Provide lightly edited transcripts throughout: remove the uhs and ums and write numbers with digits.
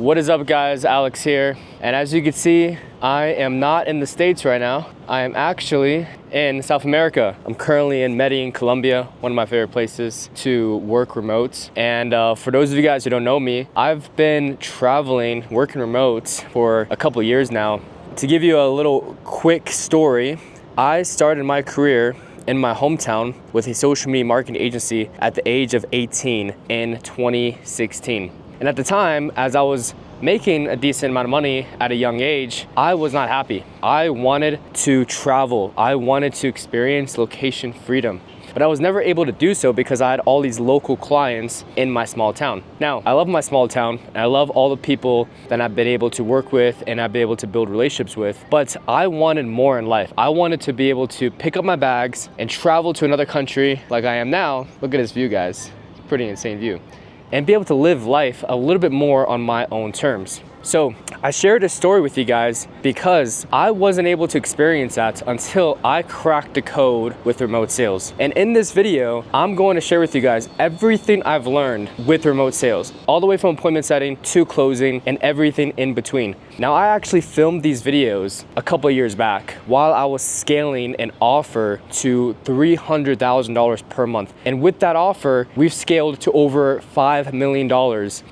What is up, guys? Alex here, and as you can see, I am not in the States right now. I am actually in South America. I'm currently in Medellin, Colombia, one of my favorite places to work remote. And for those of you guys who don't know me, I've been traveling, working remote for a couple of years now. To give you a little quick story, I started my career in my hometown with a social media marketing agency at the age of 18 in 2016. And at the time, as I was making a decent amount of money at a young age, I was not happy. I wanted to travel. I wanted to experience location freedom. But I was never able to do so because I had all these local clients in my small town. Now, I love my small town, and I love all the people that I've been able to work with and I've been able to build relationships with, but I wanted more in life. I wanted to be able to pick up my bags and travel to another country like I am now. Look at this view, guys. Pretty insane view. And be able to live life a little bit more on my own terms. So I shared this story with you guys because I wasn't able to experience that until I cracked the code with remote sales. And in this video, I'm going to share with you guys everything I've learned with remote sales, all the way from appointment setting to closing and everything in between. Now, I actually filmed these videos a couple of years back while I was scaling an offer to $300,000 per month. And with that offer, we've scaled to over $5 million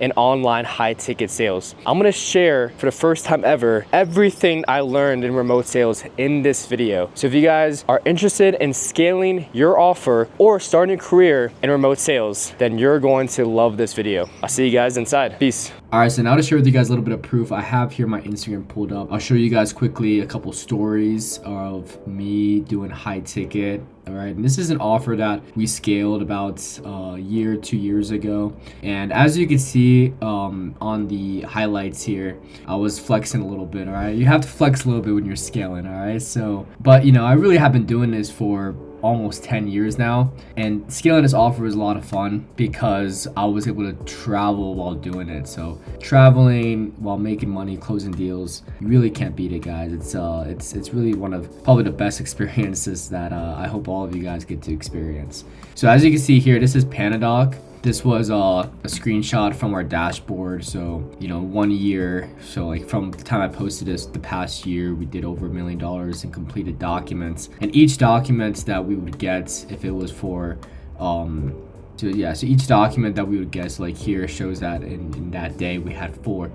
in online high ticket sales. I'm gonna share for the first time ever everything I learned in remote sales in this video. So if you guys are interested in scaling your offer or starting a career in remote sales, then you're going to love this video. I'll see you guys inside. Peace. All right, so now to share with you guys a little bit of proof, I have here my Instagram pulled up. I'll show you guys quickly a couple stories of me doing high ticket. All right, and this is an offer that we scaled about a year, 2 years ago. And as you can see on the highlights here, I was flexing a little bit, all right? You have to flex a little bit when you're scaling, all right? So, but you know, I really have been doing this for almost 10 years now, and scaling this offer was a lot of fun because I was able to travel while doing it. So traveling while making money, closing deals, you really can't beat it, guys. It's really one of probably the best experiences that I hope all of you guys get to experience. So as you can see here, this is Panadoc. This was a screenshot from our dashboard. So, you know, 1 year. So like from the time I posted this, the past year, we did over $1 million in completed documents. And each document that we would get, if it was for, so each document that we would get, so like here shows that in that day we had four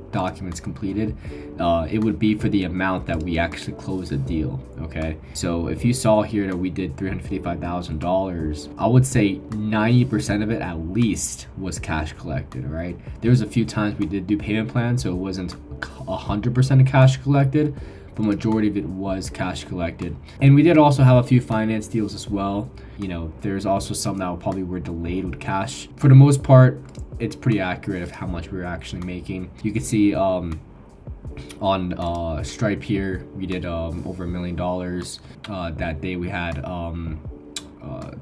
documents completed. It would be for the amount that we actually closed the deal. Okay, so if you saw here that we did $355,000, I would say 90% of it at least was cash collected. All right, there was a few times we did do payment plans, so it wasn't 100% of cash collected, but majority of it was cash collected. And we did also have a few finance deals as well. You know, there's also some that probably were delayed with cash. For the most part, it's pretty accurate of how much we were actually making. You can see on Stripe here, we did over $1 million. That day we had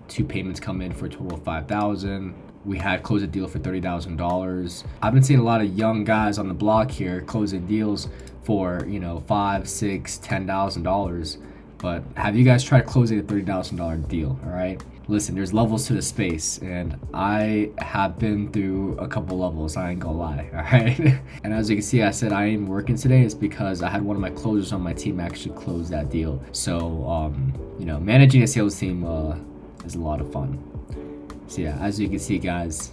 2 payments come in for a total of $5,000. We had closed a deal for $30,000. I've been seeing a lot of young guys on the block here closing deals for, you know, $5,000, $6,000, $10,000. But have you guys tried closing a $30,000 deal? All right. Listen, there's levels to the space, and I have been through a couple levels, I ain't gonna lie, all right? And as you can see, I said I am working today is because I had one of my closers on my team actually close that deal. So, you know, managing a sales team is a lot of fun. So yeah, as you can see, guys,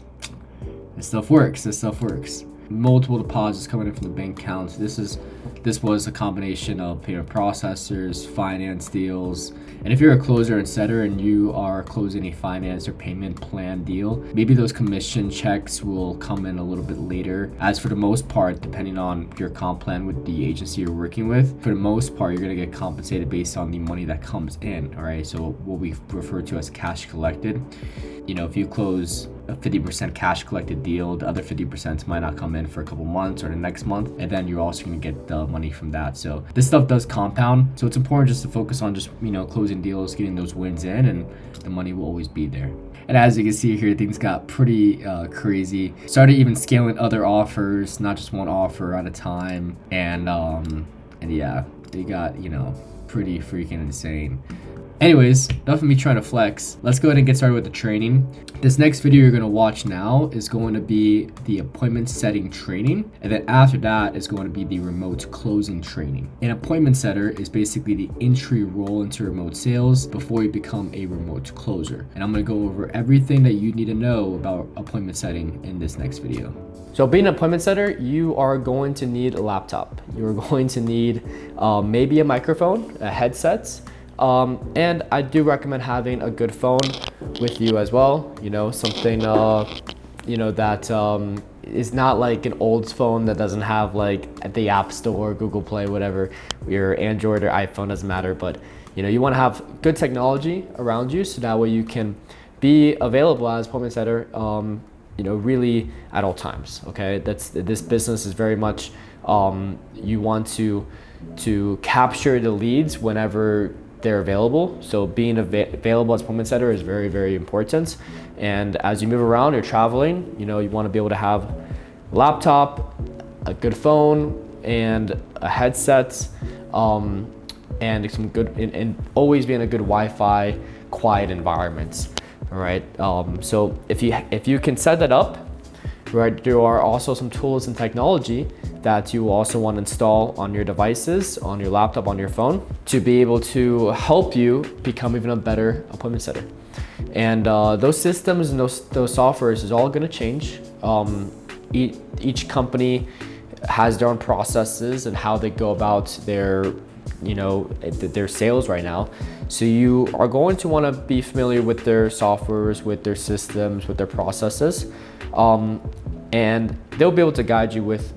this stuff works. Multiple deposits coming in from the bank accounts. This was a combination of payment processors, finance deals. And if you're a closer and setter and you are closing a finance or payment plan deal, maybe those commission checks will come in a little bit later. As for the most part, depending on your comp plan with the agency you're working with, for the most part, you're gonna get compensated based on the money that comes in, all right? So what we refer to as cash collected. You know, if you close a 50% cash collected deal, the other 50% might not come in for a couple months or the next month, and then you're also going to get the money from that. So this stuff does compound, so it's important just to focus on just, you know, closing deals, getting those wins in, and the money will always be there. And as you can see here, things got pretty crazy. Started even scaling other offers, not just one offer at a time, and yeah, they got, you know, pretty freaking insane. Anyways, enough of me trying to flex. Let's go ahead and get started with the training. This next video you're gonna watch now is going to be the appointment setting training. And then after that is going to be the remote closing training. An appointment setter is basically the entry role into remote sales before you become a remote closer. And I'm gonna go over everything that you need to know about appointment setting in this next video. So being an appointment setter, you are going to need a laptop. You're going to need maybe a microphone, a headset, and I do recommend having a good phone with you as well. You know, something, that is not like an old phone that doesn't have like at the App Store, Google Play, whatever, your Android or iPhone, doesn't matter. But, you know, you want to have good technology around you so that way you can be available as appointment setter, really at all times. Okay, this business is very much you want to capture the leads whenever they're available. So being available as appointment setter is very, very important. And as you move around, you're traveling, you want to be able to have a laptop, a good phone, and a headset, and some good and always be in a good Wi-Fi, quiet environment. All right. So if you can set that up, right, there are also some tools and technology that you also want to install on your devices, on your laptop, on your phone, to be able to help you become even a better appointment setter. And those systems and those softwares is all going to change. Each company has their own processes and how they go about their sales right now. So you are going to want to be familiar with their softwares, with their systems, with their processes, and they'll be able to guide you with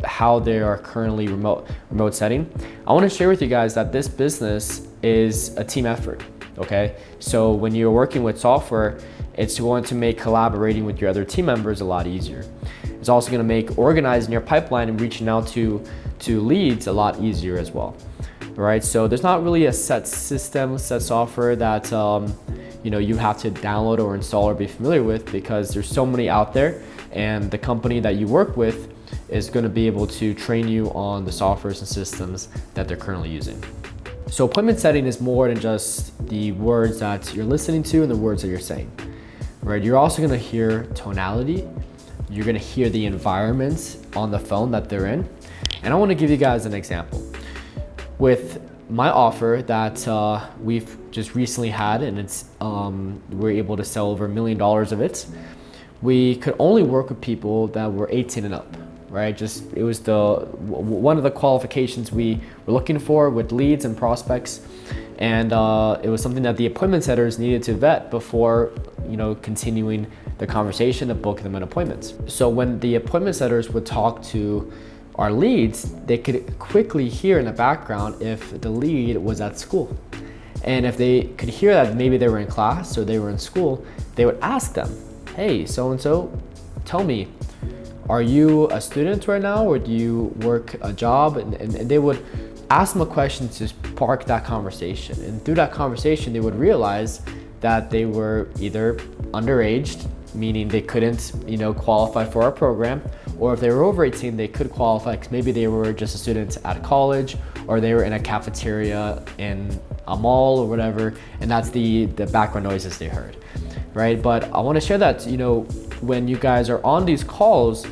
how they are currently remote setting. I want to share with you guys that this business is a team effort. Okay, so when you're working with software, it's going to make collaborating with your other team members a lot easier. It's also going to make organizing your pipeline and reaching out to leads a lot easier as well. All right, so there's not really a set system, set software that you have to download or install or be familiar with, because there's so many out there, and the company that you work with is going to be able to train you on the softwares and systems that they're currently using. So appointment setting is more than just the words that you're listening to and the words that you're saying, right? You're also going to hear tonality. You're going to hear the environment on the phone that they're in. And I want to give you guys an example. With my offer that we've just recently had, and it's we're able to sell over $1 million of it, we could only work with people that were 18 and up. Right, it was one of the qualifications we were looking for with leads and prospects, and it was something that the appointment setters needed to vet before continuing the conversation to book them an appointment. So when the appointment setters would talk to our leads, they could quickly hear in the background if the lead was at school, and if they could hear that maybe they were in class or they were in school, they would ask them, "Hey, so and so, tell me, are you a student right now, or do you work a job?" And they would ask them a question to spark that conversation. And through that conversation, they would realize that they were either underaged, meaning they couldn't, qualify for our program, or if they were over 18, they could qualify because maybe they were just a student at college, or they were in a cafeteria in a mall or whatever, and that's the background noises they heard, right? But I want to share that, when you guys are on these calls,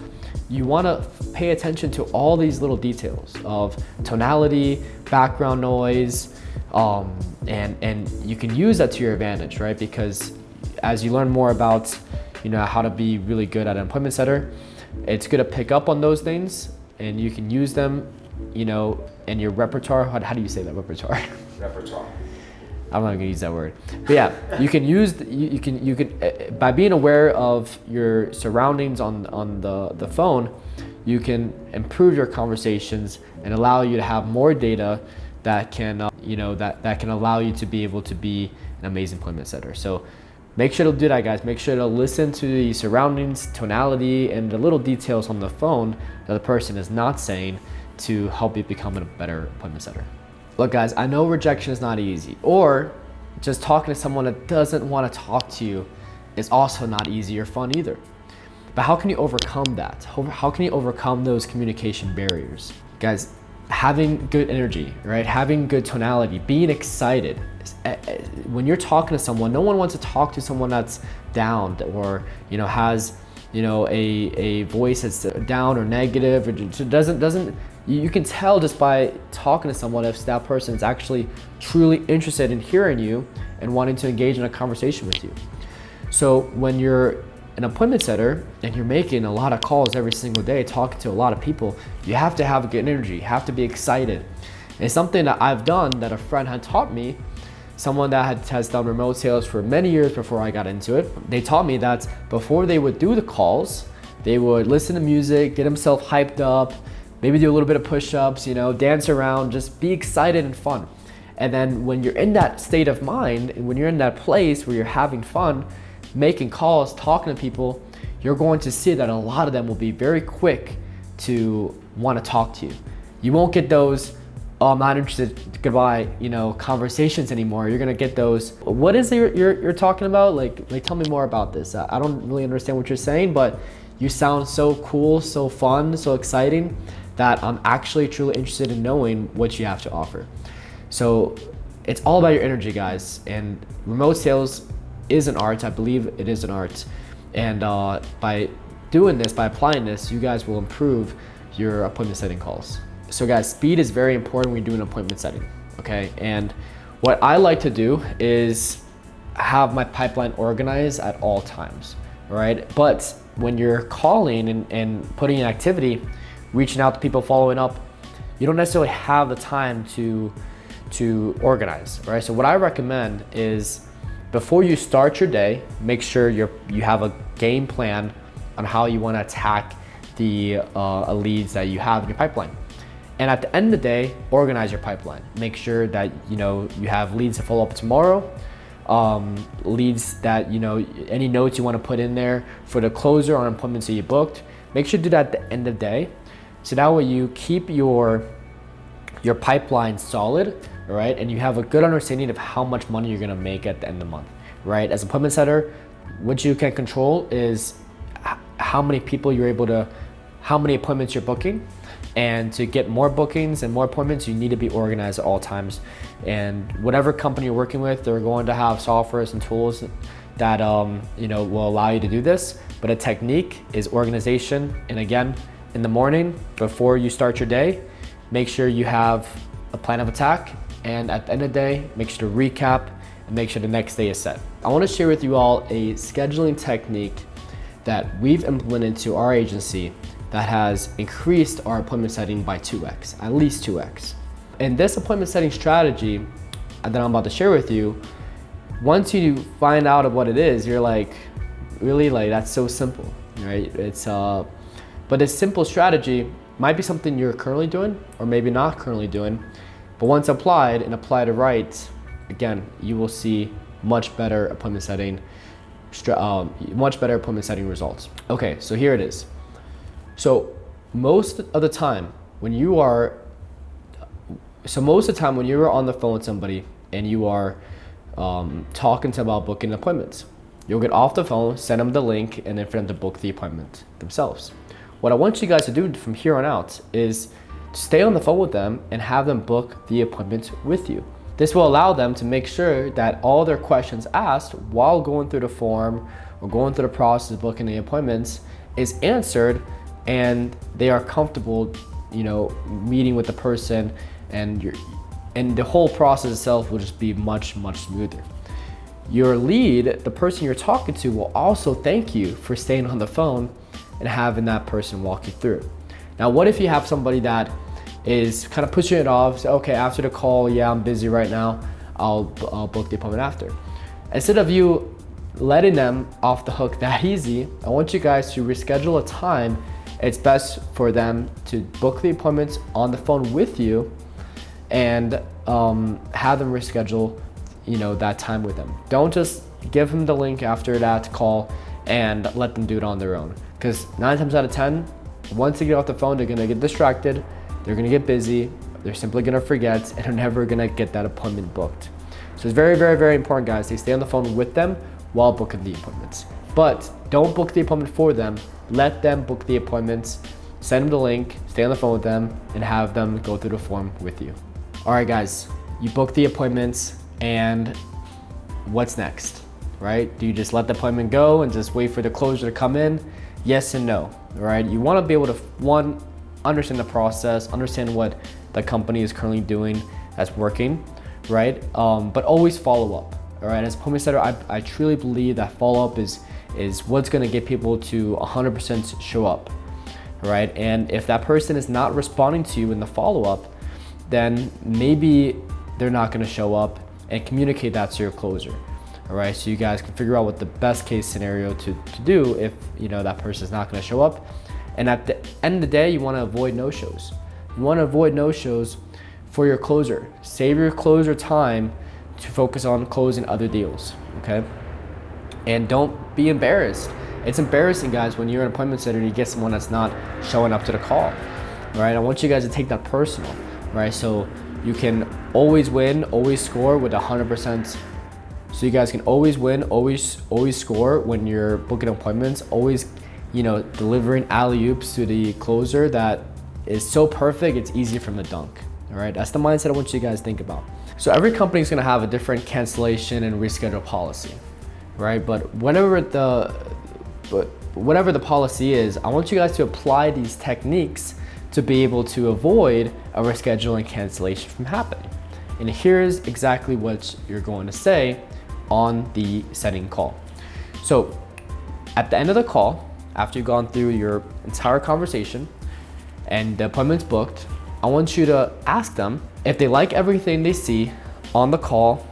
you want to pay attention to all these little details of tonality, background noise, and you can use that to your advantage, right? Because as you learn more about, how to be really good at an appointment setter, it's good to pick up on those things, and you can use them, in your repertoire. How do you say that, repertoire? Repertoire. I'm not gonna use that word, but yeah, you can use you can by being aware of your surroundings on the phone, you can improve your conversations and allow you to have more data that can that can allow you to be able to be an amazing appointment setter. So make sure to do that, guys. Make sure to listen to the surroundings, tonality, and the little details on the phone that the person is not saying to help you become a better appointment setter. Look, guys, I know rejection is not easy, or just talking to someone that doesn't want to talk to you is also not easy or fun either. But how can you overcome that? How can you overcome those communication barriers? Guys, having good energy, right? Having good tonality, being excited. When you're talking to someone, no one wants to talk to someone that's down or, has, a voice that's down or negative, or doesn't, you can tell just by talking to someone if that person is actually truly interested in hearing you and wanting to engage in a conversation with you. So when you're an appointment setter and you're making a lot of calls every single day, talking to a lot of people, you have to have good energy, you have to be excited. And it's something that I've done that a friend had taught me, someone that has done remote sales for many years before I got into it. They taught me that before they would do the calls, they would listen to music, get themselves hyped up, maybe do a little bit of push-ups, dance around, just be excited and fun. And then when you're in that state of mind, and when you're in that place where you're having fun, making calls, talking to people, you're going to see that a lot of them will be very quick to want to talk to you. You won't get those, oh, I'm not interested, goodbye, conversations anymore. You're gonna get those, what is it you're talking about? Like tell me more about this. I don't really understand what you're saying, but you sound so cool, so fun, so exciting that I'm actually truly interested in knowing what you have to offer. So it's all about your energy, guys. And remote sales is an art. I believe it is an art. And by doing this, by applying this, you guys will improve your appointment setting calls. So guys, speed is very important when you're doing appointment setting, okay? And what I like to do is have my pipeline organized at all times, all right? But when you're calling and putting in activity, reaching out to people, following up, you don't necessarily have the time to organize, right? So what I recommend is before you start your day, make sure you have a game plan on how you want to attack the leads that you have in your pipeline. And at the end of the day, organize your pipeline. Make sure that you have leads to follow up tomorrow, leads that any notes you want to put in there for the closer on appointments that you booked. Make sure to do that at the end of the day, so that way you keep your pipeline solid, right? And you have a good understanding of how much money you're gonna make at the end of the month, right? As an appointment setter, what you can control is how many people you're able to, how many appointments you're booking. And to get more bookings and more appointments, you need to be organized at all times. And whatever company you're working with, they're going to have softwares and tools that will allow you to do this. But a technique is organization. And again, in the morning, before you start your day, make sure you have a plan of attack. And at the end of the day, make sure to recap and make sure the next day is set. I want to share with you all a scheduling technique that we've implemented to our agency that has increased our appointment setting by 2x, at least 2x. And this appointment setting strategy that I'm about to share with you, once you find out of what it is, you're like, really, like, that's so simple, right? But this simple strategy might be something you're currently doing or maybe not currently doing, but once applied and applied right, again, you will see much better appointment setting results. Okay, so here it is. So most of the time when you are on the phone with somebody and you are talking to them about booking appointments, you'll get off the phone, send them the link, and then for them to book the appointment themselves. What I want you guys to do from here on out is stay on the phone with them and have them book the appointment with you. This will allow them to make sure that all their questions asked while going through the form or going through the process of booking the appointments is answered, and they are comfortable, meeting with the person, and the whole process itself will just be much, much smoother. Your lead, the person you're talking to, will also thank you for staying on the phone and having that person walk you through. Now, what if you have somebody that is kind of pushing it off, say, okay, after the call, yeah, I'm busy right now, I'll book the appointment after. Instead of you letting them off the hook that easy, I want you guys to reschedule a time. It's best for them to book the appointments on the phone with you and have them reschedule, that time with them. Don't just give them the link after that call and let them do it on their own. Because 9 times out of 10, once they get off the phone, they're gonna get distracted, they're gonna get busy, they're simply gonna forget, and they're never gonna get that appointment booked. So it's very, very, very important, guys, to stay on the phone with them while booking the appointments. But don't book the appointment for them. Let them book the appointments send them the link, stay on the phone with them, and have them go through the form with you. All right, guys, you booked the appointments, and what's next, right? Do you just let the appointment go and just wait for the closure to come in? Yes and no, all right? You wanna be able to, one, understand the process, understand what the company is currently doing that's working, right? But always follow up, all right? As a appointment setter, I truly believe that follow-up is what's gonna get people to 100% show up, right? And if that person is not responding to you in the follow-up, then maybe they're not gonna show up, and communicate that to your closer, all right? So you guys can figure out what the best case scenario to do if that person is not gonna show up. And at the end of the day, you wanna avoid no-shows. You wanna avoid no-shows for your closer. Save your closer time to focus on closing other deals, okay? And don't be embarrassed. It's embarrassing, guys, when you're an appointment setter and you get someone that's not showing up to the call, all right? I want you guys to take that personal, right? So you can always win, always score with 100%. So you guys can always win, always score when you're booking appointments, always, delivering alley-oops to the closer that is so perfect, it's easy from the dunk, all right? That's the mindset I want you guys to think about. So every company is gonna have a different cancellation and reschedule policy, right? But whatever the policy is, I want you guys to apply these techniques to be able to avoid a reschedule and cancellation from happening. And here's exactly what you're going to say on the setting call. So at the end of the call, after you've gone through your entire conversation and the appointment's booked, I want you to ask them if they like everything they see on the call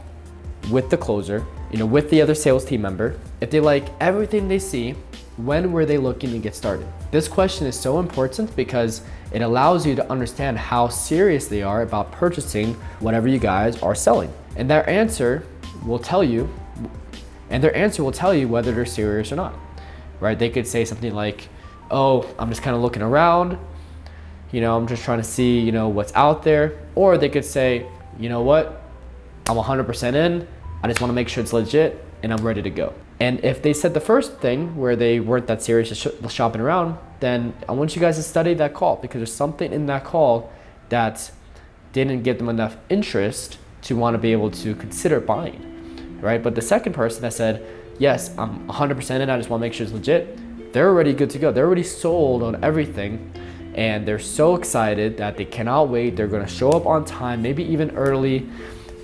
with the closer, with the other sales team member. If they like everything they see, when were they looking to get started? This question is so important because it allows you to understand how serious they are about purchasing whatever you guys are selling. And their answer will tell you whether they're serious or not, right? They could say something like, oh, I'm just kind of looking around, I'm just trying to see, what's out there. Or they could say, you know what, I'm 100% in, I just want to make sure it's legit and I'm ready to go. And if they said the first thing where they weren't that serious shopping around, then I want you guys to study that call, because there's something in that call that didn't give them enough interest to want to be able to consider buying, right? But the second person that said, yes, I'm 100% in, I just want to make sure it's legit, they're already good to go. They're already sold on everything, and they're so excited that they cannot wait. They're going to show up on time, maybe even early.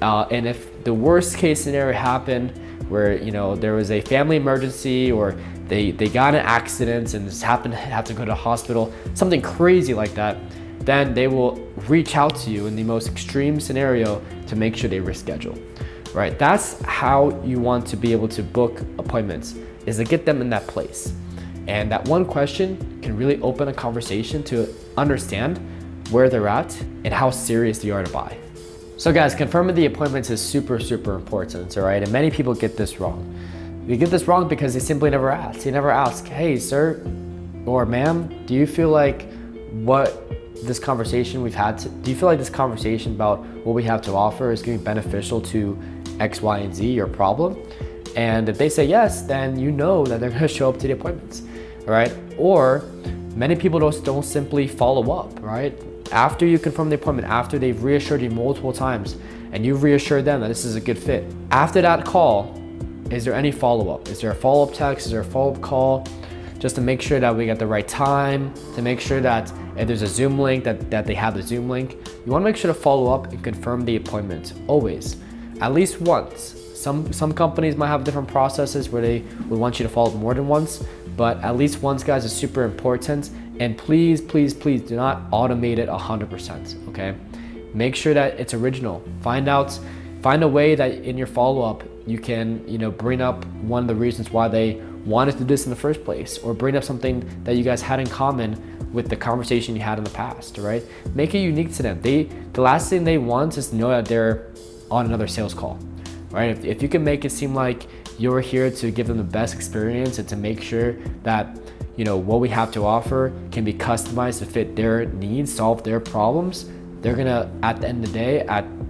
And if the worst case scenario happened where there was a family emergency, or they got in an accident and just happened to have to go to the hospital, something crazy like that, then they will reach out to you in the most extreme scenario to make sure they reschedule, right? That's how you want to be able to book appointments, is to get them in that place. And that one question can really open a conversation to understand where they're at and how serious they are to buy. So guys, confirming the appointments is super, super important, all right? And many people get this wrong. They get this wrong because they simply never ask. They never ask, hey, sir or ma'am, do you feel like this conversation about what we have to offer is going to be beneficial to X, Y, and Z, your problem? And if they say yes, then you know that they're gonna show up to the appointments, all right? Or many people don't simply follow up, right? After you confirm the appointment, after they've reassured you multiple times and you've reassured them that this is a good fit, after that call, is there any follow-up? Is there a follow-up text? Is there a follow-up call? Just to make sure that we get the right time, to make sure that if there's a Zoom link, that they have the Zoom link. You wanna make sure to follow up and confirm the appointment, always, at least once. Some companies might have different processes where they would want you to follow up more than once, but at least once, guys, is super important. And please, please, please do not automate it 100%, okay? Make sure that it's original. Find a way that in your follow-up, you can, bring up one of the reasons why they wanted to do this in the first place, or bring up something that you guys had in common with the conversation you had in the past, right? Make it unique to them. The last thing they want is to know that they're on another sales call, right? If you can make it seem like you're here to give them the best experience and to make sure that what we have to offer can be customized to fit their needs, solve their problems, they're gonna, at the end of the day,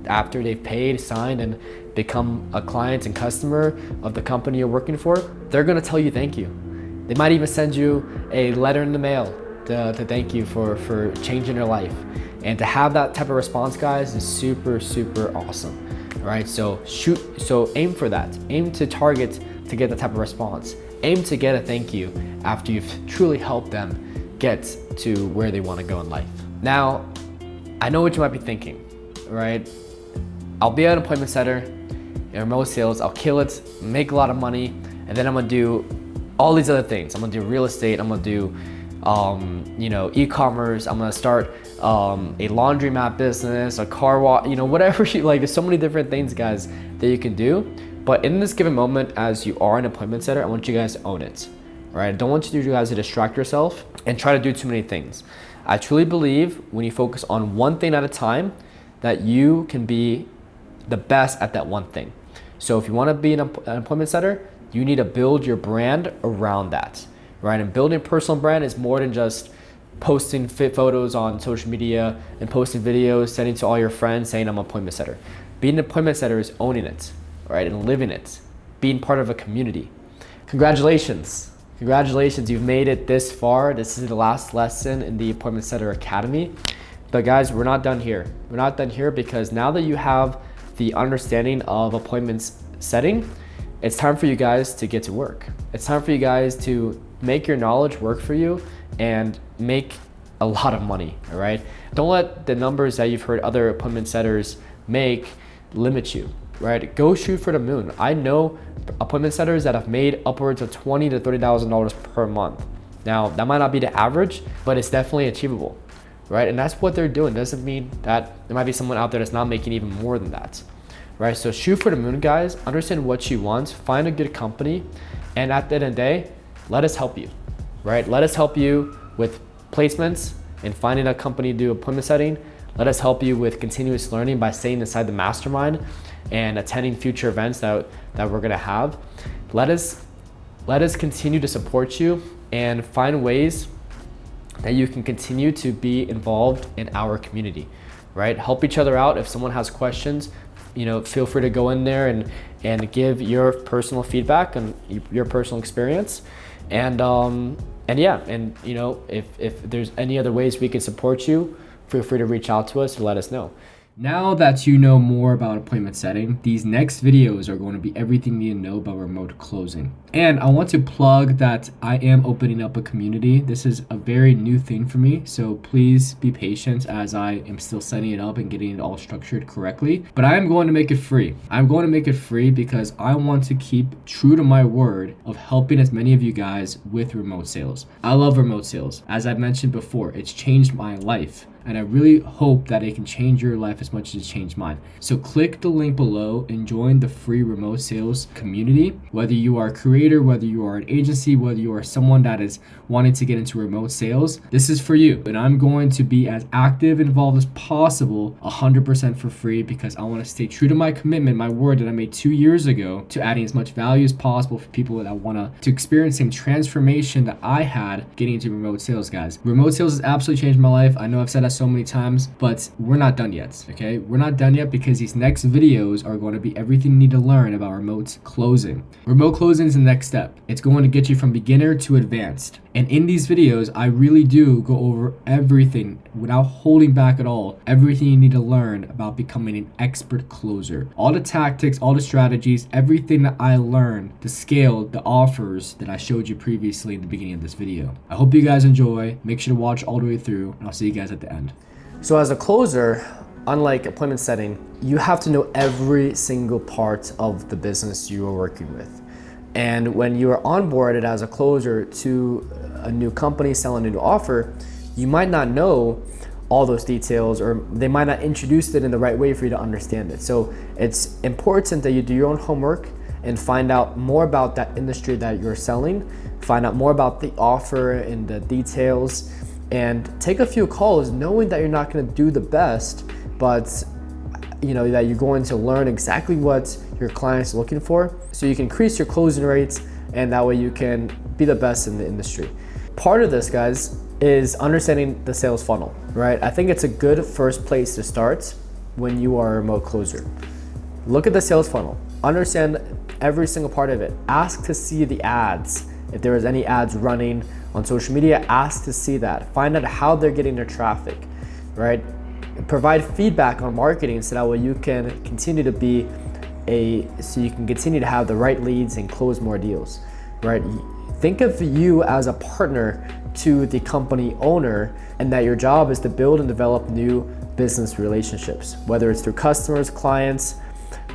after they've paid, signed, and become a client and customer of the company you're working for, they're gonna tell you thank you. They might even send you a letter in the mail to thank you for changing their life. And to have that type of response, guys, is super, super awesome. All right, so aim for that. Aim to target to get that type of response. Aim to get a thank you after you've truly helped them get to where they want to go in life. Now, I know what you might be thinking, right? I'll be an appointment setter in remote sales, I'll kill it, make a lot of money, and then I'm gonna do all these other things. I'm gonna do real estate, I'm gonna do e-commerce, I'm gonna start a laundromat business, a car wash, whatever you like. There's so many different things, guys, that you can do. But in this given moment, as you are an appointment setter, I want you guys to own it, all right? I don't want you guys to distract yourself and try to do too many things. I truly believe when you focus on one thing at a time, that you can be the best at that one thing. So if you wanna be an appointment setter, you need to build your brand around that, right? And building a personal brand is more than just posting fit photos on social media and posting videos, sending to all your friends saying I'm an appointment setter. Being an appointment setter is owning it, right? And living it, being part of a community. Congratulations, you've made it this far. This is the last lesson in the Appointment Setter Academy. But guys, we're not done here. We're not done here because now that you have the understanding of appointments setting, it's time for you guys to get to work. It's time for you guys to make your knowledge work for you and make a lot of money, all right? Don't let the numbers that you've heard other appointment setters make limit you, right? Go shoot for the moon. I know appointment setters that have made upwards of $20,000 to $30,000 per month. Now, that might not be the average, but it's definitely achievable, right? And that's what they're doing. Doesn't mean that there might be someone out there that's not making even more than that, right? So shoot for the moon, guys. Understand what you want, find a good company, and at the end of the day, let us help you, right? Let us help you with placements and finding a company to do appointment setting. Let us help you with continuous learning by staying inside the mastermind and attending future events that we're gonna have. Let us continue to support you and find ways that you can continue to be involved in our community, right? Help each other out. If someone has questions, feel free to go in there and give your personal feedback and your personal experience. And if there's any other ways we can support you, feel free to reach out to us and let us know. Now that you know more about appointment setting, these next videos are going to be everything you need to know about remote closing. And I want to plug that I am opening up a community. This is a very new thing for me, so please be patient as I am still setting it up and getting it all structured correctly. But I am going to make it free. I'm going to make it free because I want to keep true to my word of helping as many of you guys with remote sales. I love remote sales. As I've mentioned before, it's changed my life. And I really hope that it can change your life as much as it changed mine. So click the link below and join the free remote sales community. Whether you are a creator, whether you are an agency, whether you are someone that is wanting to get into remote sales, this is for you. And I'm going to be as active and involved as possible, 100% for free, because I want to stay true to my commitment, my word that I made 2 years ago, to adding as much value as possible for people that want to experience the same transformation that I had getting into remote sales, guys. Remote sales has absolutely changed my life. I know I've said that so many times, but we're not done yet, okay? We're not done yet because these next videos are going to be everything you need to learn about remote closing. Remote closing is the next step. It's going to get you from beginner to advanced. And in these videos, I really do go over everything without holding back at all, everything you need to learn about becoming an expert closer. All the tactics, all the strategies, everything that I learned to scale the offers that I showed you previously in the beginning of this video. I hope you guys enjoy. Make sure to watch all the way through, and I'll see you guys at the end. So as a closer, unlike appointment setting, you have to know every single part of the business you are working with. And when you are onboarded as a closer to a new company selling a new offer, you might not know all those details, or they might not introduce it in the right way for you to understand it. So it's important that you do your own homework and find out more about that industry that you're selling, find out more about the offer and the details, and take a few calls knowing that you're not going to do the best, but that you're going to learn exactly what your client's looking for, so you can increase your closing rates, and that way you can be the best in the industry. Part of this, guys, is understanding the sales funnel, right? I think it's a good first place to start when you are a remote closer. Look at the sales funnel, understand every single part of it. Ask to see the ads, if there is any ads running on social media, ask to see that. Find out how they're getting their traffic, right? Provide feedback on marketing so that way you can continue to have the right leads and close more deals, right? Think of you as a partner to the company owner, and that your job is to build and develop new business relationships, whether it's through customers, clients,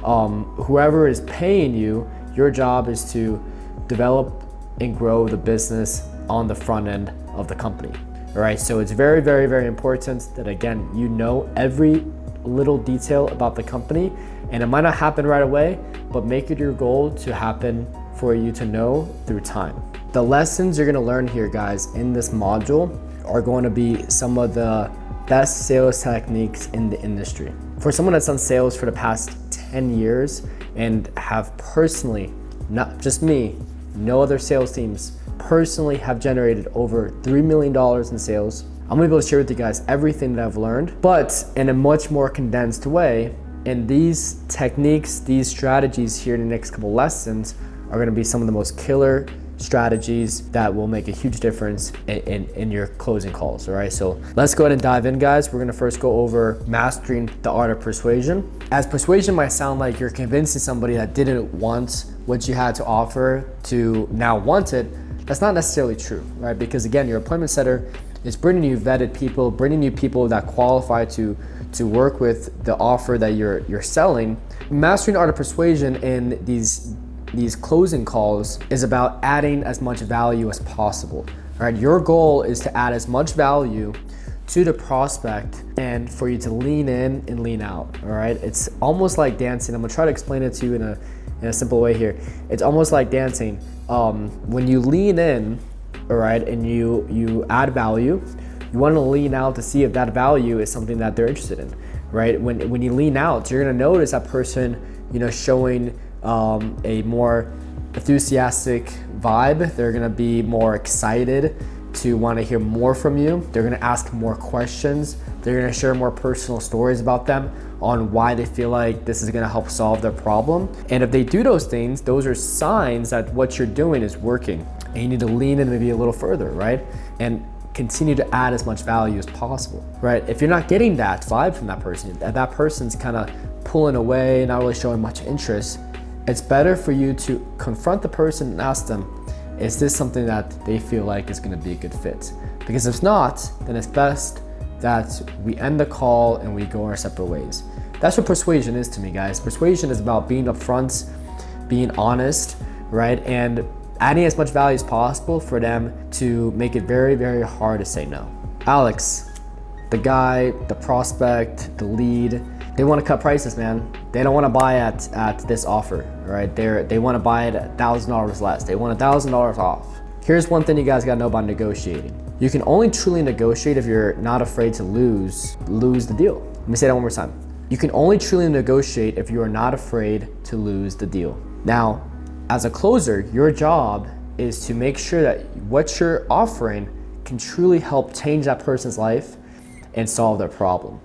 whoever is paying you. Your job is to develop and grow the business on the front end of the company. All right, so it's very, very, very important that, again, you know every little detail about the company, and it might not happen right away, but make it your goal to happen for you to know through time. The lessons you're gonna learn here, guys, in this module are going to be some of the best sales techniques in the industry. For someone that's done sales for the past 10 years and have personally, not just me, no other sales teams, personally have generated over $3 million in sales, I'm gonna be able to share with you guys everything that I've learned, but in a much more condensed way. And these techniques, these strategies here in the next couple lessons are gonna be some of the most killer strategies that will make a huge difference in your closing calls. All right, so let's go ahead and dive in, guys. We're gonna first go over mastering the art of persuasion. As persuasion might sound like you're convincing somebody that didn't want what you had to offer to now want it, that's not necessarily true, right? Because again, your appointment setter is bringing you vetted people, bringing you people that qualify to work with the offer that you're selling. Mastering the art of persuasion in these closing calls is about adding as much value as possible. All right, your goal is to add as much value to the prospect and for you to lean in and lean out. All right, it's almost like dancing. I'm gonna try to explain it to you in a simple way here. It's almost like dancing. When you lean in, all right, and you add value, you want to lean out to see if that value is something that they're interested in, right? When you lean out, you're gonna notice that person, showing a more enthusiastic vibe. They're gonna be more excited to want to hear more from you. They're gonna ask more questions. They're gonna share more personal stories about them on why they feel like this is gonna help solve their problem. And if they do those things, those are signs that what you're doing is working. And you need to lean in maybe a little further, right? And continue to add as much value as possible, right? If you're not getting that vibe from that person, that person's kind of pulling away, not really showing much interest, it's better for you to confront the person and ask them, is this something that they feel like is gonna be a good fit? Because if not, then it's best that we end the call and we go our separate ways. That's what persuasion is to me, guys. Persuasion is about being upfront, being honest, right? And adding as much value as possible for them to make it very, very hard to say no. Alex, the guy, the prospect, the lead, they want to cut prices, man. They don't want to buy at this offer, right? They want to buy it at $1,000 less. They want $1,000 off. Here's one thing you guys got to know about negotiating. You can only truly negotiate if you're not afraid to lose the deal. Let me say that one more time. You can only truly negotiate if you are not afraid to lose the deal. Now, as a closer, your job is to make sure that what you're offering can truly help change that person's life and solve their problem.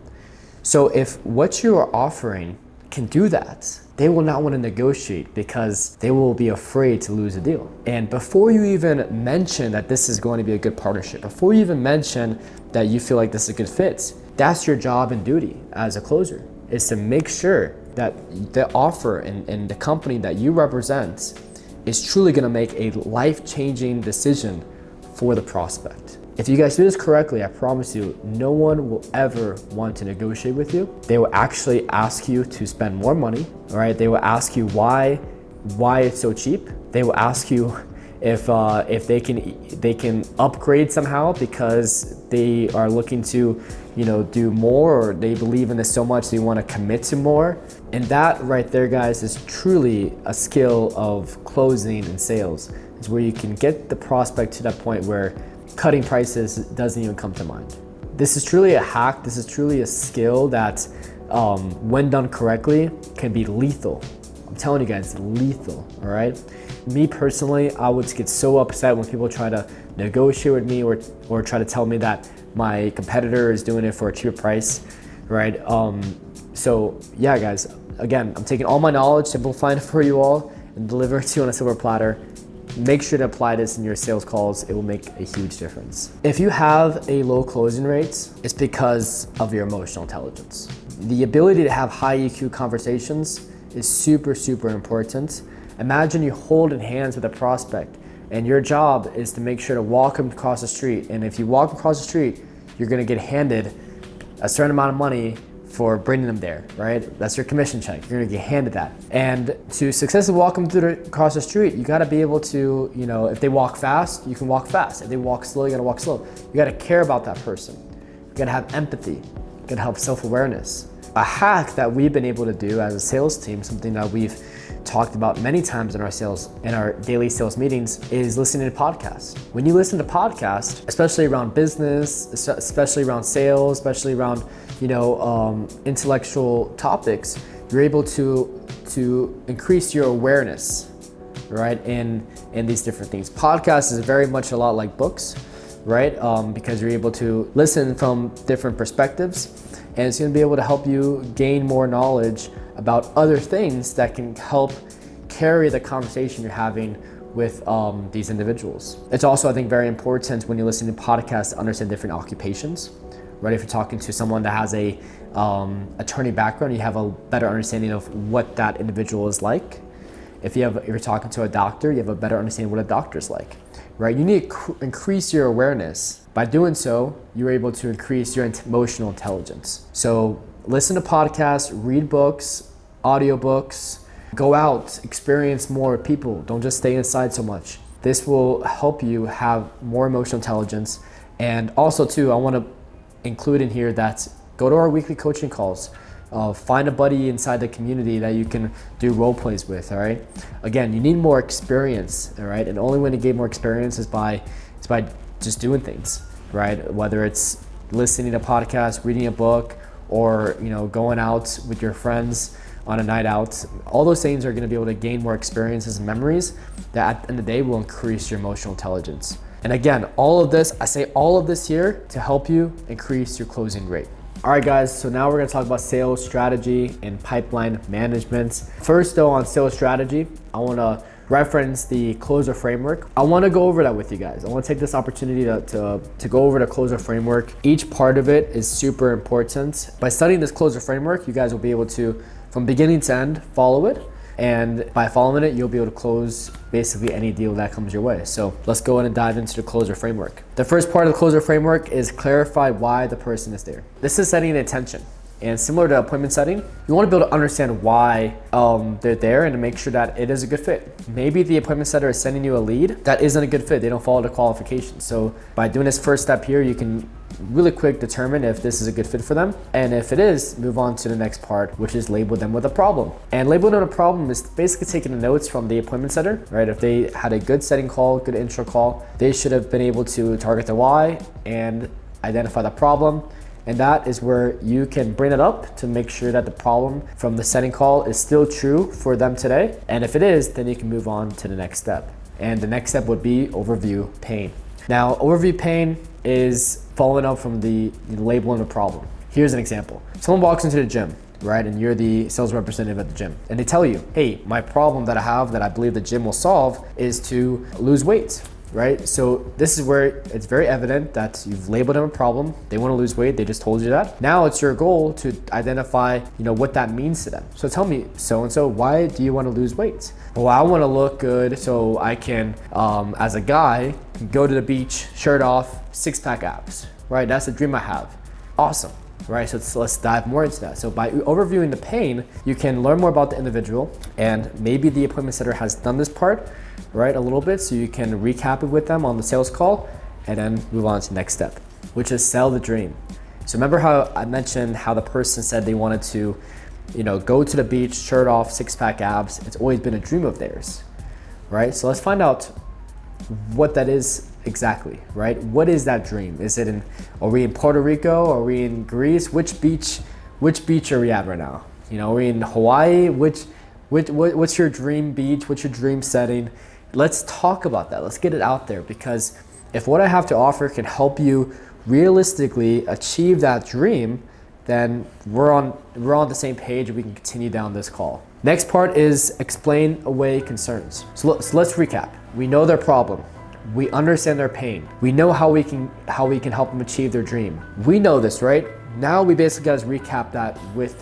So if what you are offering can do that, they will not want to negotiate because they will be afraid to lose a deal. And before you even mention that this is going to be a good partnership, before you even mention that you feel like this is a good fit, that's your job and duty as a closer, is to make sure that the offer and the company that you represent is truly going to make a life-changing decision for the prospect. If you guys do this correctly, I promise you, no one will ever want to negotiate with you. They will actually ask you to spend more money, all right? They will ask you why it's so cheap. They will ask you if they can upgrade somehow because they are looking to, do more, or they believe in this so much they want to commit to more. And that right there, guys, is truly a skill of closing and sales. It's where you can get the prospect to that point where cutting prices doesn't even come to mind. This is truly a hack. This is truly a skill that, when done correctly, can be lethal. I'm telling you guys, lethal, all right? Me personally, I would get so upset when people try to negotiate with me or try to tell me that my competitor is doing it for a cheaper price, right? So yeah, guys, again, I'm taking all my knowledge, simplifying it for you all, and delivering it to you on a silver platter. make sure to apply this in your sales calls. It will make a huge difference. If you have a low closing rate, it's because of your emotional intelligence. The ability to have high EQ conversations is super, super important. Imagine you holding hands with a prospect and your job is to make sure to walk them across the street. And if you walk across the street, you're gonna get handed a certain amount of money for bringing them there, right? That's your commission check. You're gonna get handed that. And to successfully walk them across the street, you gotta be able to, if they walk fast, you can walk fast. If they walk slow, you gotta walk slow. You gotta care about that person. You gotta have empathy. You gotta have self-awareness. A hack that we've been able to do as a sales team, something that we've talked about many times in our daily sales meetings, is listening to podcasts. When you listen to podcasts, especially around business, especially around sales, especially around intellectual topics, you're able to increase your awareness, right? In these different things. Podcasts is very much a lot like books, right? Because you're able to listen from different perspectives, and it's going to be able to help you gain more knowledge about other things that can help carry the conversation you're having with these individuals. It's also, I think, very important when you listen to podcasts to understand different occupations, right? If you're talking to someone that has a attorney background, you have a better understanding of what that individual is like. If you're talking to a doctor, you have a better understanding of what a doctor is like, right? You need to increase your awareness. By doing so, you're able to increase your emotional intelligence. So listen to podcasts, read books, audiobooks, go out, experience more people. Don't just stay inside so much. This will help you have more emotional intelligence. And also too, I want to include in here that go to our weekly coaching calls. Find a buddy inside the community that you can do role plays with, all right? Again, you need more experience, all right? And the only way to gain more experience is by just doing things, right? Whether it's listening to podcasts, reading a book, or going out with your friends on a night out. All those things are gonna be able to gain more experiences and memories that at the end of the day will increase your emotional intelligence. And again, I say all of this here to help you increase your closing rate. All right, guys, so now we're gonna talk about sales strategy and pipeline management. First though, on sales strategy, I wanna reference the closer framework. I wanna go over that with you guys. I wanna take this opportunity to go over the closer framework. Each part of it is super important. By studying this closer framework, you guys will be able to, from beginning to end, follow it. And by following it, you'll be able to close basically any deal that comes your way. So let's go ahead and dive into the closer framework. The first part of the closer framework is clarify why the person is there. This is setting the intention. And similar to appointment setting, you want to be able to understand why they're there and to make sure that it is a good fit. Maybe the appointment setter is sending you a lead that isn't a good fit. They don't follow the qualifications. So by doing this first step here, you can really quick determine if this is a good fit for them. And if it is, move on to the next part, which is label them with a problem. And labeling them with a problem is basically taking the notes from the appointment setter, right? If they had a good setting call, good intro call, they should have been able to target the why and identify the problem. And that is where you can bring it up to make sure that the problem from the setting call is still true for them today. And if it is, then you can move on to the next step. And the next step would be overview pain. Now, overview pain is following up from the labeling of problem. Here's an example. Someone walks into the gym, right? And you're the sales representative at the gym. And they tell you, hey, my problem that I have that I believe the gym will solve is to lose weight. Right? So this is where it's very evident that you've labeled them a problem. They want to lose weight. They just told you that. Now it's your goal to identify, what that means to them. So tell me, so-and-so, why do you want to lose weight? Well, I want to look good so I can, as a guy, go to the beach, shirt off, six-pack abs, right? That's the dream I have. Awesome. Right, so let's dive more into that. So by overviewing the pain, you can learn more about the individual, and maybe the appointment setter has done this part, right, a little bit, so you can recap it with them on the sales call, and then move on to the next step, which is sell the dream. So remember how I mentioned how the person said they wanted to, go to the beach, shirt off, six-pack abs. It's always been a dream of theirs, right? So let's find out what that is exactly, right? What is that dream? Are we in Puerto Rico? Are we in Greece? Which beach are we at right now? Are we in Hawaii? What's your dream beach? What's your dream setting? Let's talk about that. Let's get it out there, because if what I have to offer can help you realistically achieve that dream, then we're on the same page and we can continue down this call. Next part is explain away concerns. So let's recap. We know their problem. We understand their pain. We know how we can help them achieve their dream. We know this, right? Now we basically gotta recap that with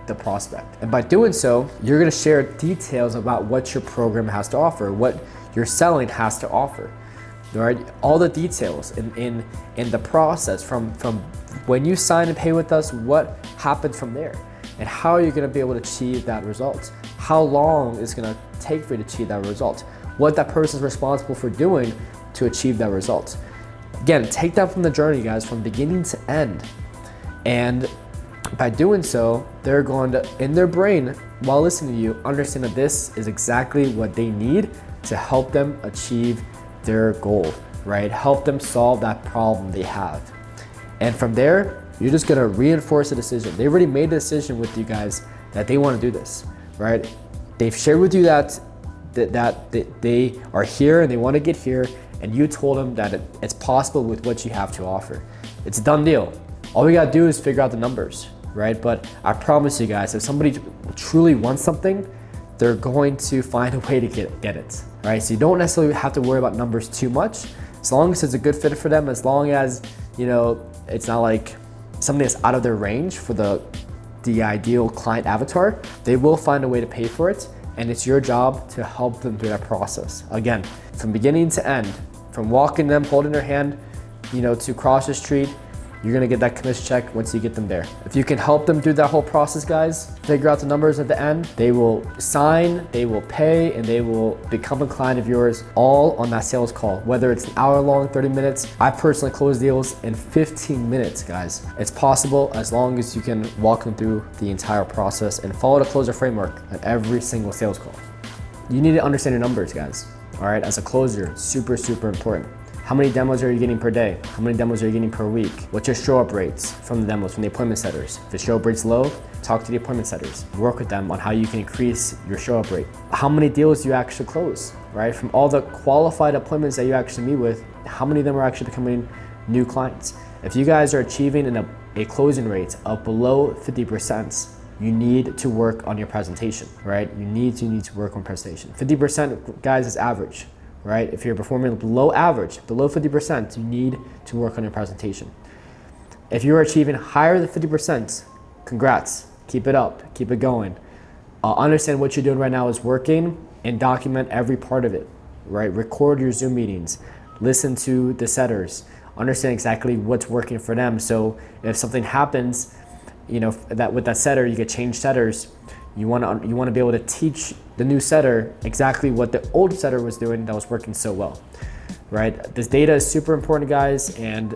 the prospect. And by doing so, you're gonna share details about what your program has to offer, what your selling has to offer. All right, all the details in the process from when you sign and pay with us, what happened from there, and how are you gonna be able to achieve that result? How long is it gonna take for you to achieve that result? What that person's responsible for doing to achieve that result. Again, take that from the journey, guys, from beginning to end. And by doing so, they're going to, in their brain, while listening to you, understand that this is exactly what they need to help them achieve their goal, right? Help them solve that problem they have. And from there, you're just gonna reinforce the decision. They already made a decision with you guys that they wanna do this, right? They've shared with you that they are here and they wanna get here, and you told them that it's possible with what you have to offer. It's a done deal. All we gotta do is figure out the numbers, right? But I promise you guys, if somebody truly wants something, they're going to find a way to get it, right? So you don't necessarily have to worry about numbers too much, as long as it's a good fit for them, as long as, you know, it's not like something that's out of their range for the ideal client avatar, they will find a way to pay for it. And it's your job to help them through that process. Again, from beginning to end, from walking them, holding their hand, you know, to cross the street, you're gonna get that commission check once you get them there. If you can help them through that whole process, guys, figure out the numbers at the end, they will sign, they will pay, and they will become a client of yours all on that sales call. Whether it's an hour long, 30 minutes, I personally close deals in 15 minutes, guys. It's possible as long as you can walk them through the entire process and follow the closer framework at every single sales call. You need to understand your numbers, guys. All right, as a closer, super, super important. How many demos are you getting per day? How many demos are you getting per week? What's your show up rates from the demos, from the appointment setters? If the show up rate's low, talk to the appointment setters. Work with them on how you can increase your show up rate. How many deals do you actually close, right? From all the qualified appointments that you actually meet with, how many of them are actually becoming new clients? If you guys are achieving a closing rate of below 50%, you need to work on your presentation, right? You need to work on presentation. 50%, guys, is average. Right? If you're performing below average, below 50%, you need to work on your presentation. If you're achieving higher than 50%, congrats, keep it up, keep it going. Understand what you're doing right now is working and document every part of it, right? Record your Zoom meetings, listen to the setters, understand exactly what's working for them. So if something happens, you know, that with that setter, you get changed setters, you want to be able to teach the new setter exactly what the old setter was doing that was working so well, right? This data is super important, guys, and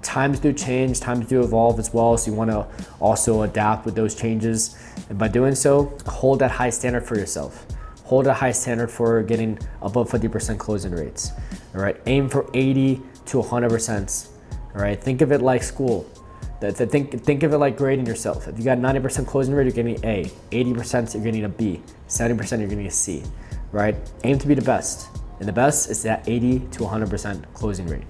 times do change, times do evolve as well, so you want to also adapt with those changes. And by doing so, hold that high standard for yourself. Hold a high standard for getting above 50% closing rates, all right? Aim for 80 to 100%, all right? Think of it like school. Think of it like grading yourself. If you got 90% closing rate, you're getting an A. 80% you're getting a B. 70% you're getting a C, right? Aim to be the best. And the best is that 80 to 100% closing rate.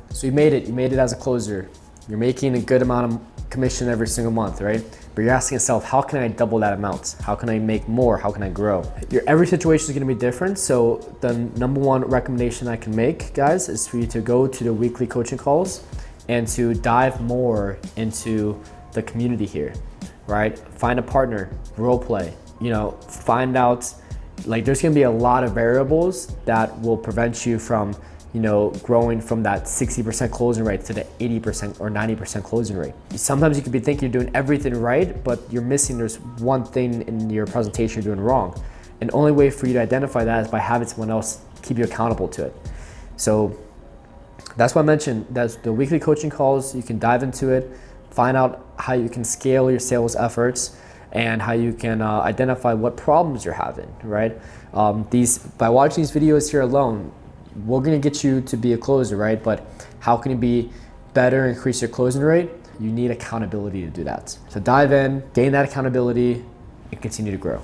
So you made it as a closer. You're making a good amount of commission every single month, right? But you're asking yourself, how can I double that amount? How can I make more? How can I grow? Every situation is gonna be different. So the number one recommendation I can make, guys, is for you to go to the weekly coaching calls and to dive more into the community here, right? Find a partner, role play, you know, find out, like, there's gonna be a lot of variables that will prevent you from, you know, growing from that 60% closing rate to the 80% or 90% closing rate. Sometimes you could be thinking you're doing everything right, but you're missing, there's one thing in your presentation you're doing wrong. And the only way for you to identify that is by having someone else keep you accountable to it. So that's why I mentioned that's the weekly coaching calls. You can dive into it, find out how you can scale your sales efforts and how you can identify what problems you're having, right? By watching these videos here alone, we're gonna get you to be a closer, right? But how can you be better, increase your closing rate? You need accountability to do that. So dive in, gain that accountability, and continue to grow.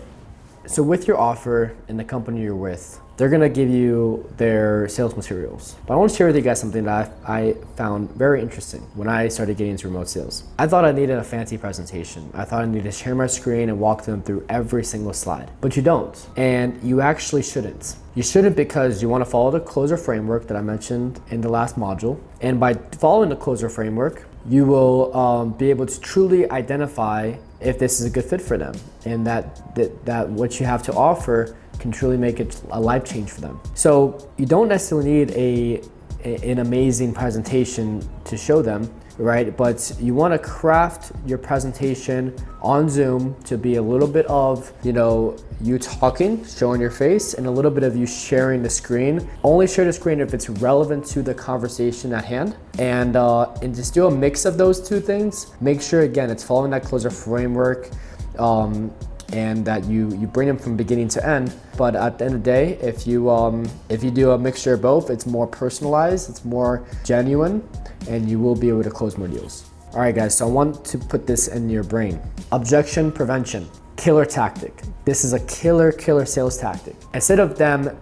So with your offer and the company you're with, they're gonna give you their sales materials. But I want to share with you guys something that I found very interesting when I started getting into remote sales. I thought I needed a fancy presentation. I thought I needed to share my screen and walk them through every single slide. But you don't, and you actually shouldn't. You shouldn't, because you want to follow the closer framework that I mentioned in the last module. And by following the closer framework, you will be able to truly identify if this is a good fit for them, and that what you have to offer can truly make it a life change for them. So you don't necessarily need an amazing presentation to show them, right? But you want to craft your presentation on Zoom to be a little bit of, you talking, showing your face, and a little bit of you sharing the screen. Only share the screen if it's relevant to the conversation at hand. And just do a mix of those two things. Make sure, again, it's following that closer framework, and that you bring them from beginning to end. But at the end of the day, if you do a mixture of both, it's more personalized, it's more genuine, and you will be able to close more deals. All right, guys, so I want to put this in your brain. Objection prevention, killer tactic. This is a killer sales tactic. Instead of them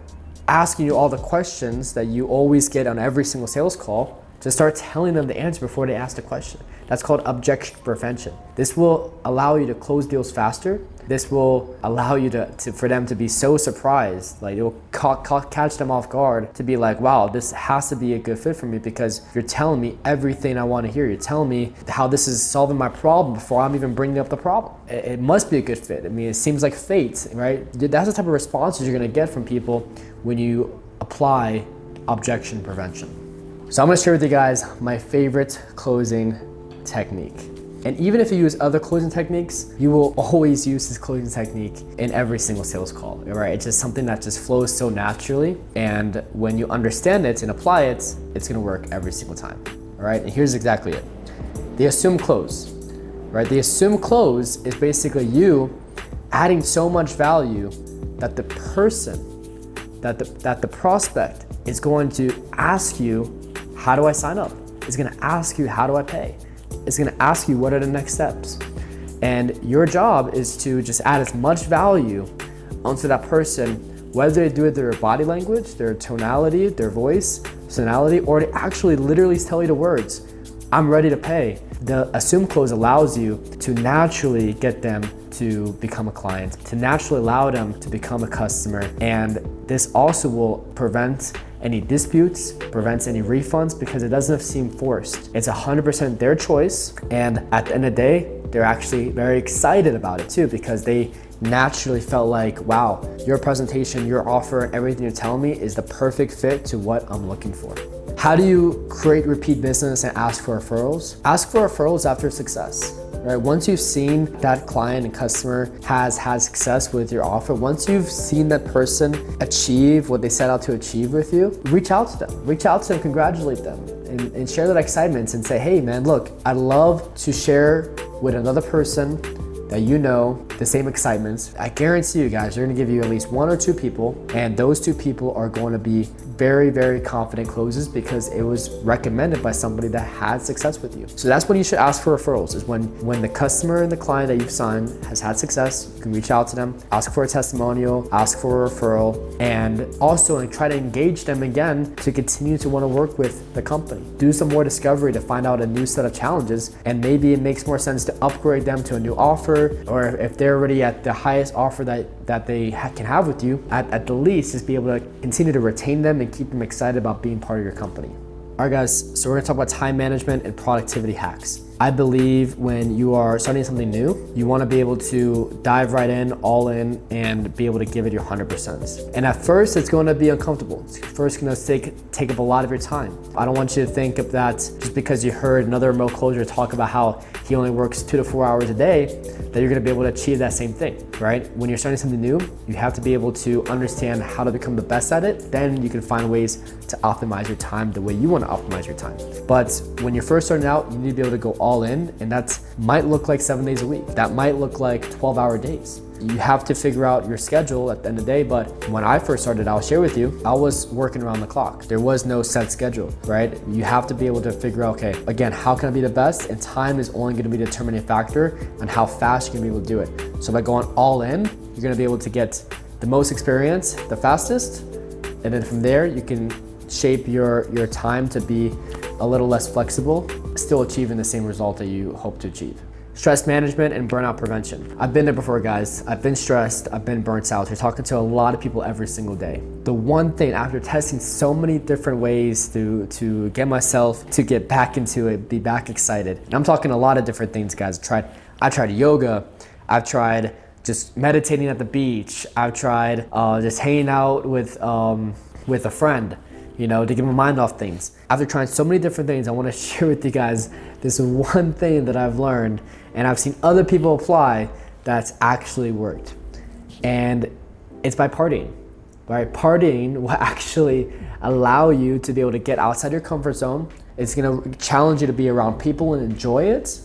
asking you all the questions that you always get on every single sales call, just start telling them the answer before they ask the question. That's called objection prevention. This will allow you to close deals faster. This will allow you for them to be so surprised, like it will catch them off guard, to be like, wow, this has to be a good fit for me because you're telling me everything I want to hear. You're telling me how this is solving my problem before I'm even bringing up the problem. It must be a good fit. I mean, it seems like fate, right? That's the type of responses you're gonna get from people when you apply objection prevention. So I'm gonna share with you guys my favorite closing technique. And even if you use other closing techniques, you will always use this closing technique in every single sales call, right? It's just something that just flows so naturally. And when you understand it and apply it, it's gonna work every single time, all right? And here's exactly it. The assume close, right? The assume close is basically you adding so much value that the person, that the prospect is going to ask you, how do I sign up? It's gonna ask you, how do I pay? It's gonna ask you, what are the next steps? And your job is to just add as much value onto that person, whether they do it their body language, their tonality, their voice, personality, or they actually literally tell you the words, I'm ready to pay. The assume close allows you to naturally get them to become a client, to naturally allow them to become a customer. And this also will prevent any disputes, prevents any refunds, because it doesn't seem forced. It's 100% their choice. And at the end of the day, they're actually very excited about it too, because they naturally felt like, wow, your presentation, your offer, everything you're telling me is the perfect fit to what I'm looking for. How do you create repeat business and ask for referrals? Ask for referrals after success. Right? Once you've seen that client and customer has had success with your offer, once you've seen that person achieve what they set out to achieve with you, reach out to them. Reach out to them, congratulate them, and share that excitement and say, hey man, look, I'd love to share with another person that you know the same excitements. I guarantee you guys, they're gonna give you at least 1 or 2 people, and those 2 people are going to be very, very confident closes because it was recommended by somebody that had success with you. So that's when you should ask for referrals, is when the customer and the client that you've signed has had success, you can reach out to them, ask for a testimonial, ask for a referral, and also try to engage them again to continue to want to work with the company. Do some more discovery to find out a new set of challenges, and maybe it makes more sense to upgrade them to a new offer, or if they're already at the highest offer that they can have with you, at the least just be able to continue to retain them and keep them excited about being part of your company. All right guys, so we're gonna talk about time management and productivity hacks. I believe when you are starting something new, you wanna be able to dive right in, all in, and be able to give it your 100%. And at first, it's gonna be uncomfortable. It's first gonna take up a lot of your time. I don't want you to think of that just because you heard another remote closer talk about how he only works 2 to 4 hours a day, that you're gonna be able to achieve that same thing, right? When you're starting something new, you have to be able to understand how to become the best at it. Then you can find ways to optimize your time the way you wanna optimize your time. But when you're first starting out, you need to be able to go all in, and that might look like 7 days a week. That might look like 12-hour days. You have to figure out your schedule at the end of the day, but when I first started, I'll share with you, I was working around the clock. There was no set schedule, right? You have to be able to figure out, okay, again, how can I be the best? And time is only gonna be a determining factor on how fast you're gonna be able to do it. So by going all in, you're gonna be able to get the most experience the fastest, And then from there, you can shape your time to be a little less flexible, still achieving the same result that you hope to achieve. Stress management and burnout prevention. I've been there before, guys. I've been stressed, I've been burnt out. You're talking to a lot of people every single day. The one thing, after testing so many different ways to get myself to get back into it, be back excited. And I'm talking a lot of different things, guys. I tried yoga, I've tried just meditating at the beach, I've tried just hanging out with a friend, you know, to get my mind off things. After trying so many different things, I want to share with you guys this one thing that I've learned and I've seen other people apply that's actually worked. And it's by partying, right? Partying will actually allow you to be able to get outside your comfort zone. It's gonna challenge you to be around people and enjoy it,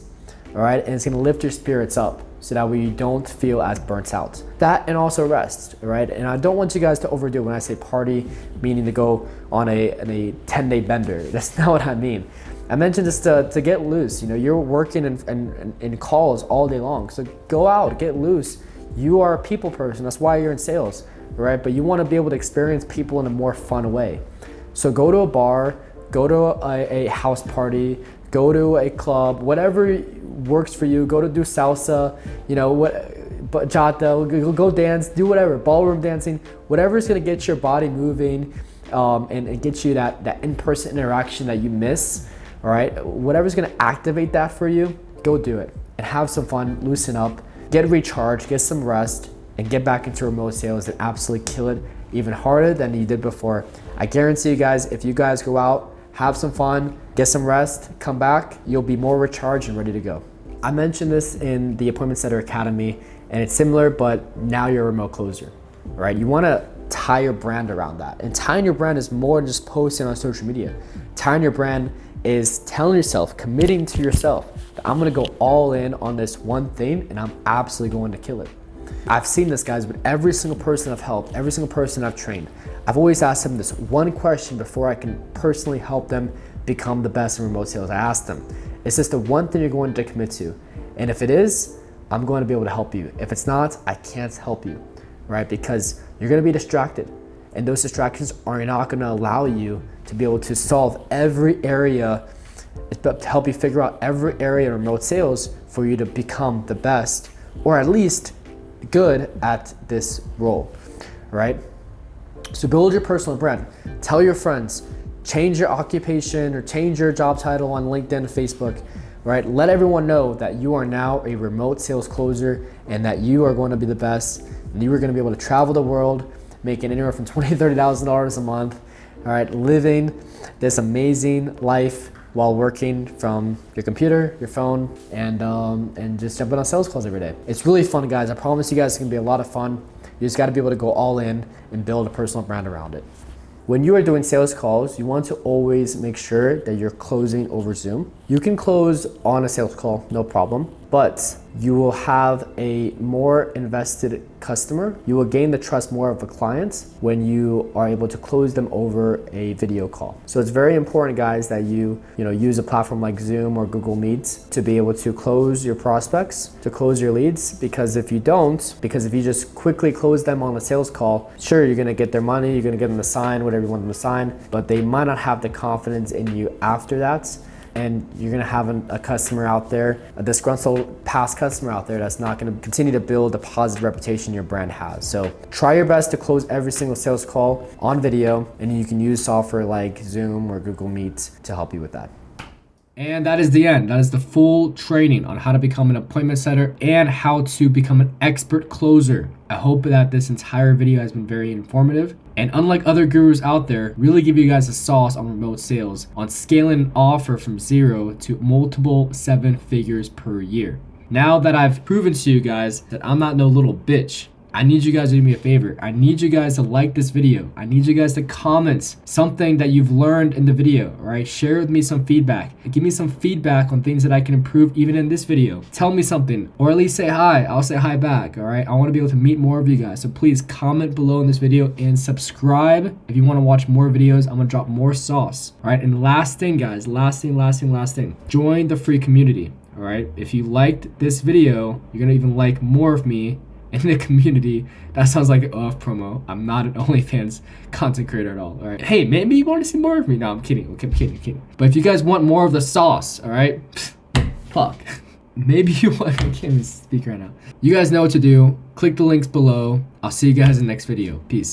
all right? And it's gonna lift your spirits up so that way you don't feel as burnt out. That and also rest, right? And I don't want you guys to overdo it when I say party, meaning to go on a 10-day bender. That's not what I mean. I mentioned this to get loose. You know, you're working in calls all day long. So go out, get loose. You are a people person. That's why you're in sales, right? But you want to be able to experience people in a more fun way. So go to a bar, go to a house party, go to a club, whatever works for you. Go to do salsa, you know, bachata, go dance, do whatever, ballroom dancing, whatever is going to get your body moving and get you that in-person interaction that you miss. All right, whatever's gonna activate that for you, go do it and have some fun, loosen up, get recharged, get some rest, and get back into remote sales and absolutely kill it even harder than you did before. I guarantee you guys, if you guys go out, have some fun, get some rest, come back, you'll be more recharged and ready to go. I mentioned this in the Appointment Setter Academy, and it's similar, but now you're a remote closer, right? You wanna tie your brand around that. And tying your brand is more than just posting on social media. Tying your brand is telling yourself, committing to yourself that I'm gonna go all in on this one thing and I'm absolutely going to kill it. I've seen this, guys, with every single person I've helped, every single person I've trained. I've always asked them this one question before I can personally help them become the best in remote sales. I ask them, is this the one thing you're going to commit to? And if it is, I'm going to be able to help you. If it's not, I can't help you, right? Because you're gonna be distracted. And those distractions are not gonna allow you to be able to solve every area, to help you figure out every area in remote sales for you to become the best, or at least good at this role, right? So build your personal brand. Tell your friends, change your occupation or change your job title on LinkedIn, Facebook, right? Let everyone know that you are now a remote sales closer and that you are going to be the best and you are going to be able to travel the world, making anywhere from $20,000 to $30,000 a month, all right, living this amazing life while working from your computer, your phone, and just jumping on sales calls every day. It's really fun, guys. I promise you guys it's gonna be a lot of fun. You just gotta be able to go all in and build a personal brand around it. When you are doing sales calls, you want to always make sure that you're closing over Zoom. You can close on a sales call, no problem, but you will have a more invested customer. You will gain the trust more of a client when you are able to close them over a video call. So it's very important, guys, that you use a platform like Zoom or Google Meet to be able to close your prospects, to close your leads, because if you just quickly close them on a sales call, sure, you're gonna get their money, you're gonna get them to sign whatever you want them to sign, but they might not have the confidence in you after that. And you're gonna have a customer out there, a disgruntled past customer out there that's not gonna continue to build the positive reputation your brand has. So try your best to close every single sales call on video, and you can use software like Zoom or Google Meet to help you with that. And that is the end. That is the full training on how to become an appointment setter and how to become an expert closer. I hope that this entire video has been very informative. And unlike other gurus out there, really give you guys a sauce on remote sales, on scaling an offer from 0 to multiple 7 figures per year. Now that I've proven to you guys that I'm not no little bitch, I need you guys to do me a favor. I need you guys to like this video. I need you guys to comment something that you've learned in the video, all right? Share with me some feedback. Give me some feedback on things that I can improve even in this video. Tell me something, or at least say hi. I'll say hi back, all right? I want to be able to meet more of you guys. So please comment below in this video and subscribe if you want to watch more videos. I'm going to drop more sauce, all right? And last thing, guys, last thing. Join the free community, all right? If you liked this video, you're going to even like more of me in the community. That sounds like an off promo. I'm not an OnlyFans content creator at all. All right. Hey, maybe you want to see more of me. No, I'm kidding. Okay, I'm kidding. But if you guys want more of the sauce, all right, fuck. Maybe you want. I can't even speak right now. You guys know what to do. Click the links below. I'll see you guys in the next video. Peace.